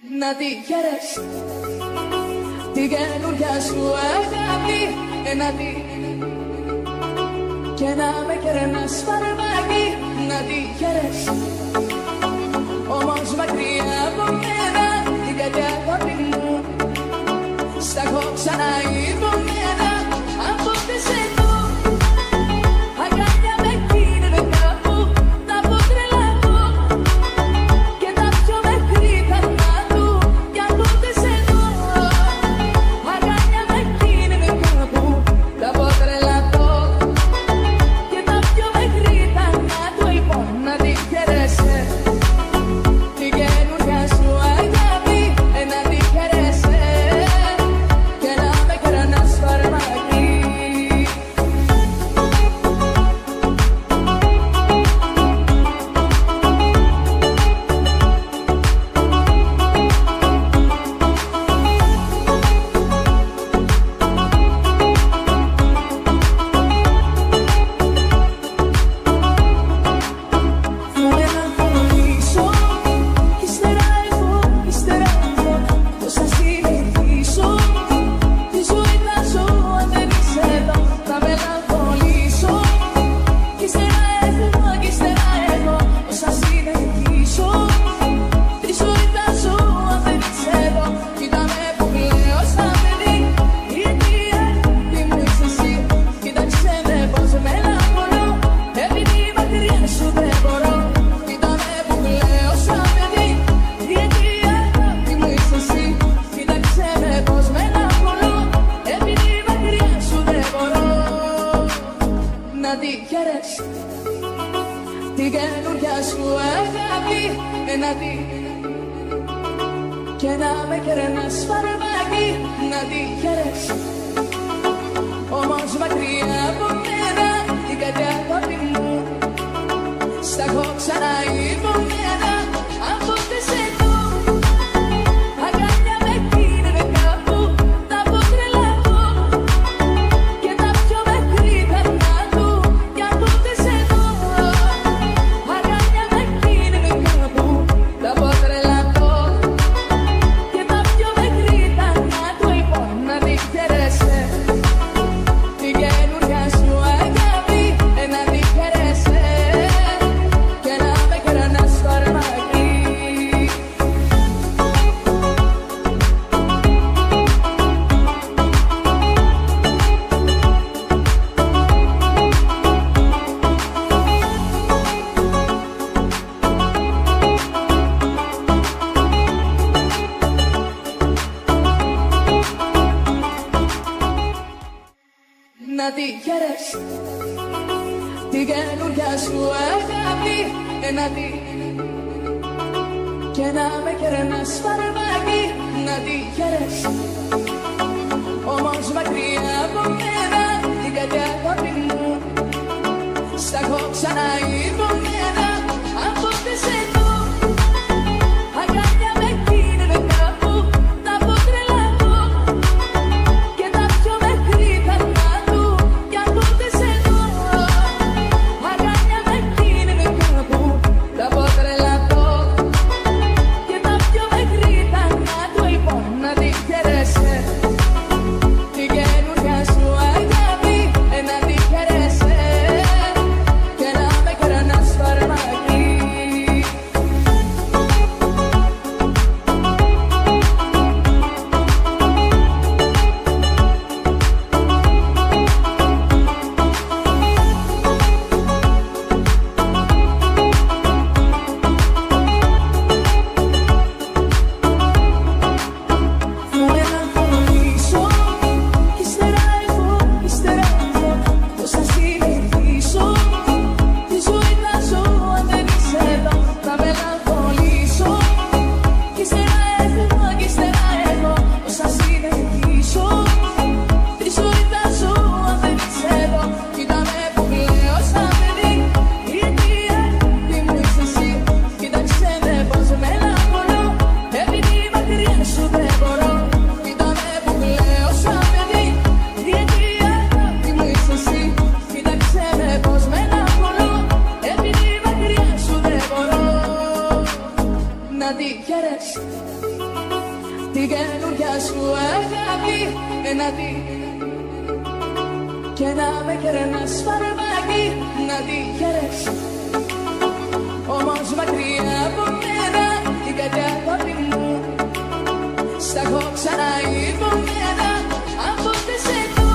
Να τη χαίρεσαι την καινούρια σου αγάπη, να τη και να με κερνάς φαρμάκι. Να τη χαίρεσαι όμως μακριά από μένα, την κακιά αγάπη μου σ' έχω ξαναειδωμένα. Από χτες εδώ αγκάλια με κίνδυνε κάπου, τα πω τρελαθώ και τα πιο μέχρι θανάτου. Κι από χτες εδώ αγκάλια με κίνδυνε κάπου, τα πω τρελαθώ και τα πιο μέχρι θανάτου. Λοιπόν, να τη χαίρεσαι την καινούρια σου αγάπη, να τη χαίρεσαι και να με κερνάς φαρμάκι. Μου μελαγχολήσω κι ύστερα εγώ πώς θα συνεχίσω τη ζωή θα ζω αν δεν είσαι εδώ. Θα μελαγχολήσω κι ύστερα εγώ πώς θα συνεχίσω τη ζωή θα ζω αν δεν είσαι εδώ. Κοίτα με που κλαίω σαν παιδί, γιατί τι μου είσαι εσύ. Κοίταξε με πως μελαγχολώ, επειδή μακριά σου δεν μπορώ. Κοίτα με που κλαίω σαν παιδί, γιατί τι μου είσαι εσύ. Κοίταξε με πως μελαγχολώ, επειδή μακριά σου δεν μπορώ. Να τη χαίρεσαι την καινούρια σου αγάπη, να τη και να με κερνάς φαρμάκι. Να τη χαίρεσαι όμως μακριά από μένα, την κακιά αγάπη μου σ' έχω ξαναειδωμένα. Από χτες εδώ αγκάλια με κίνδυνε κάπου, τα πω τρελαθώ και τα πιο μέχρι θανάτου. Κι από χτες εδώ αγκάλια με κίνδυνε κάπου, τα πω τρελαθώ και τα πιο μέχρι θανάτου. Λοιπόν, να τη χαίρεσαι την καινούρια σου αγάπη, να τη χαίρεσαι και να με κερνάς φαρμάκι. Να τη χαίρεσαι την καινούρια σου αγάπη, να τη και να με κερνάς φαρμάκι. Να τη χαίρεσαι όμως μακριά από μένα, την κακιά αγάπη μου σ' έχω ξαναειδωμένα. Από χτες εδώ αγκάλια με κίνδυνε κάπου, τα πω τρελαθώ και τα πιο μέχρι θανάτου. Κι από χτες εδώ αγκάλια με κίνδυνε κάπου, τα πω τρελαθώ και τα πιο μέχρι θανάτου. Λοιπόν, να τη χαίρεσαι την καινούρια σου αγάπη, να τη χαίρεσαι και να με κερνάς φαρμάκι. Μου μελαγχολήσω κι ύστερα εγώ πώς θα συνεχίσω τη ζωή θα ζω αν δεν είσαι εδώ. Θα μελαγχολήσω κι ύστερα εγώ πώς θα συνεχίσω τη ζωή θα ζω αν δεν είσαι εδώ. Κοίτα με που κλαίω σαν παιδί, γιατί τι μου είσαι εσύ. Κοίταξε με πως μελαγχολώ, επειδή μακριά σου δεν μπορώ. Κοίτα με που κλαίω σαν παιδί, γιατί τι μου είσαι εσύ. Κοίταξε με πως μελαγχολώ, επειδή μακριά σου δεν μπορώ. Να τη χαίρεσαι την καινούρια σου αγάπη να δει και να με κερνάς φαρμάκι να τη χαιρέσει. Όμως μακριά από μένα την καρδιά αγάπη μου σ' έχω ξαναϋπομένα αν ποτέ σε δω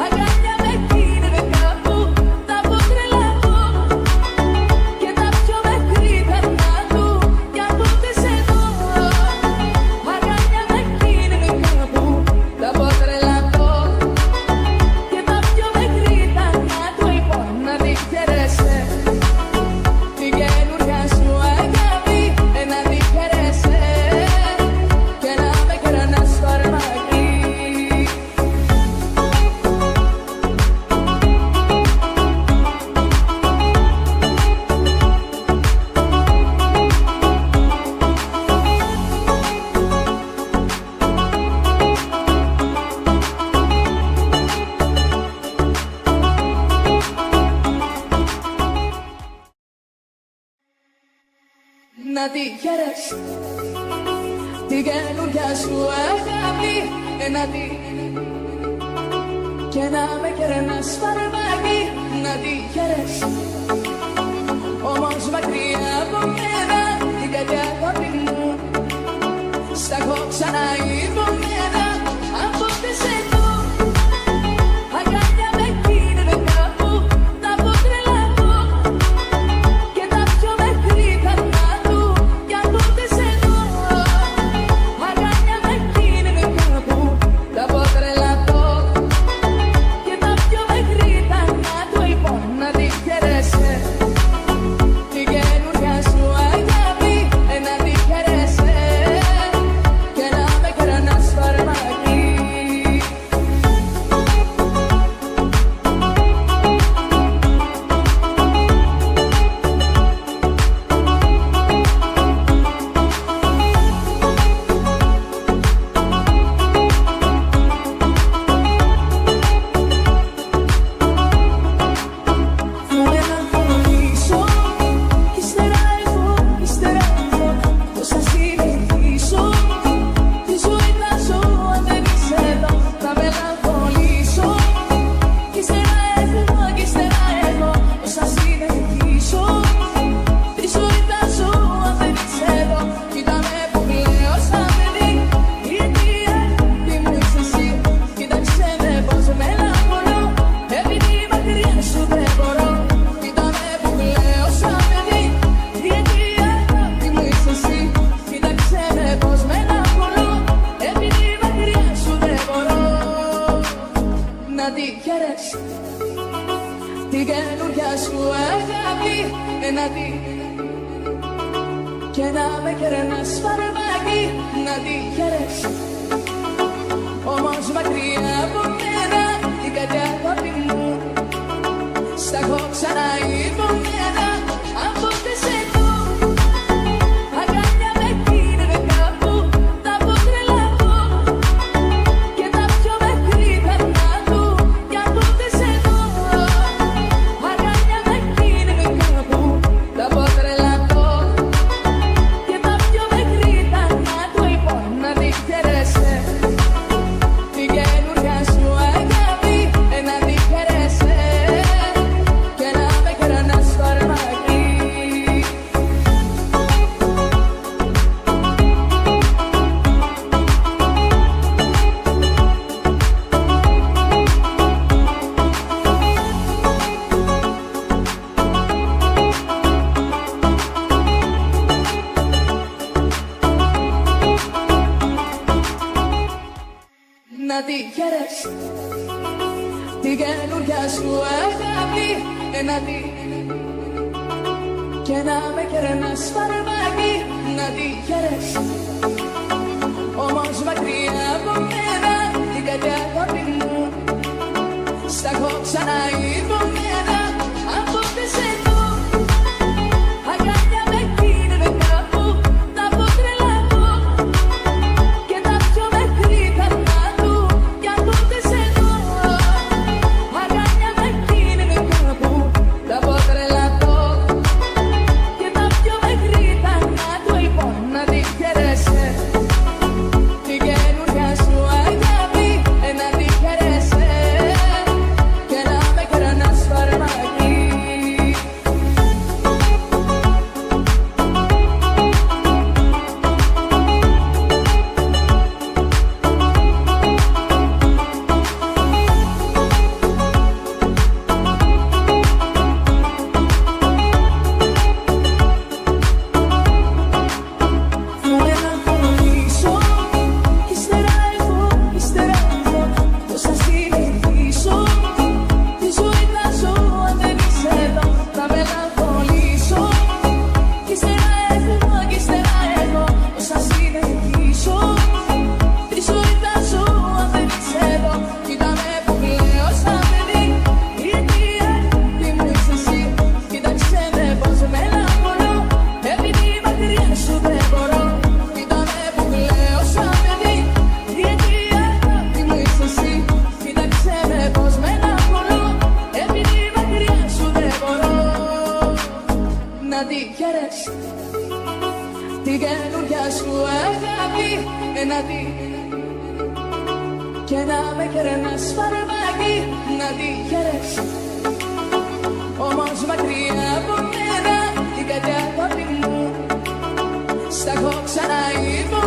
αγκάλια με κίνδυνε κάπου θα αποτρελαθώ και τα πιο μακρύ περνά του κι αν ποτέ σε δω αγκάλια με κίνδυνε κάπου θα αποτρελαθώ και τα πιο μακρύ περνά του λοιπόν να τη χαιρέσαι την καινούρια σου αγάπη να τη χαιρέσαι και να με κερνάς φαρμάκι. Να τη χαιρέσαι την καινούρια σου αγάπη να τη και να με κερνάς φαρμάκι να τη χαιρέσαι. Όμως μακριά από μένα την καρδιά αγάπη μου σ' έχω ξαναϋπομένα αν ποτέ σε δω αγκάλια με κίνδυνε κάπου θα αποτρελαθώ και τα πιο μακρύ περνά του κι αν ποτέ σε δω αγκάλια με κίνδυνε κάπου θα αποτρελαθώ και τα πιο μακρύ περνά του λοιπόν να τη χαιρέσαι την καινούρια σου αγάπη να τη χαιρέσαι και να με κερνάς φαρμάκι. Θα μελαγχολήσω κι ύστερα εγώ πώς θα συνεχίσω τη ζωή θα ζω αν δεν είσαι εδώ. Θα μελαγχολήσω κι ύστερα εγώ πώς θα συνεχίσω τη ζωή θα ζω αν δεν είσαι εδώ. Κοίτα με που κλαίω σαν παιδί γιατί αγάπη μου είσαι εσύ. Κοίταξε με πως μελαγχολώ επειδή μακριά σου δεν μπορώ. Κοίτα με που κλαίω σαν παιδί γιατί αγάπη μου είσαι εσύ. Κοίταξε με πως μελαγχολώ επειδή μακριά σου δεν μπορώ. Να τη χαιρέσαι την καινούρια σου αγάπη να τη και να με κερνάς φαρμάκι να τη χαιρέσαι. Όμως μακριά από μένα την καρδιά αγάπη μου σ' έχω ξαναϋπομένα αν ποτέ σε δω αγκάλια με κίνδυνε κάπου θα αποτρελαθώ και τα πιο μακρύ περνά του κι αν ποτέ σε δω αγκάλια με κίνδυνε κάπου θα αποτρελαθώ και τα πιο μακρύ περνά του λοιπόν να τη χαιρέσαι την καινούρια σου αγάπη να τη χαιρέσαι και να με κερνάς φαρμάκι. Να τη χαιρέσαι την καινούρια σου αγάπη να τη και να με κερνάς φαρμάκι να τη χαιρέσαι. Όμως μακριά από μένα την καρδιά αγάπη μου σ' έχω ξαναϋπομένα αν ποτέ σε δω αγκάλια με κίνδυνε κάπου θα αποτρελαθώ και τα πιο μακρύ περνά του κι αν ποτέ σε δω αγκάλια με κίνδυνε κάπου θα αποτρελαθώ και τα πιο μακρύ περνά του λοιπόν να τη χαιρέσαι την καινούργια σου αγάπη να δει και να με κερνάς φαρμάκι να τη χαιρέσει. Όμως μακριά από μένα την καρδιά αγάπη μου στα έχω ξαναείπω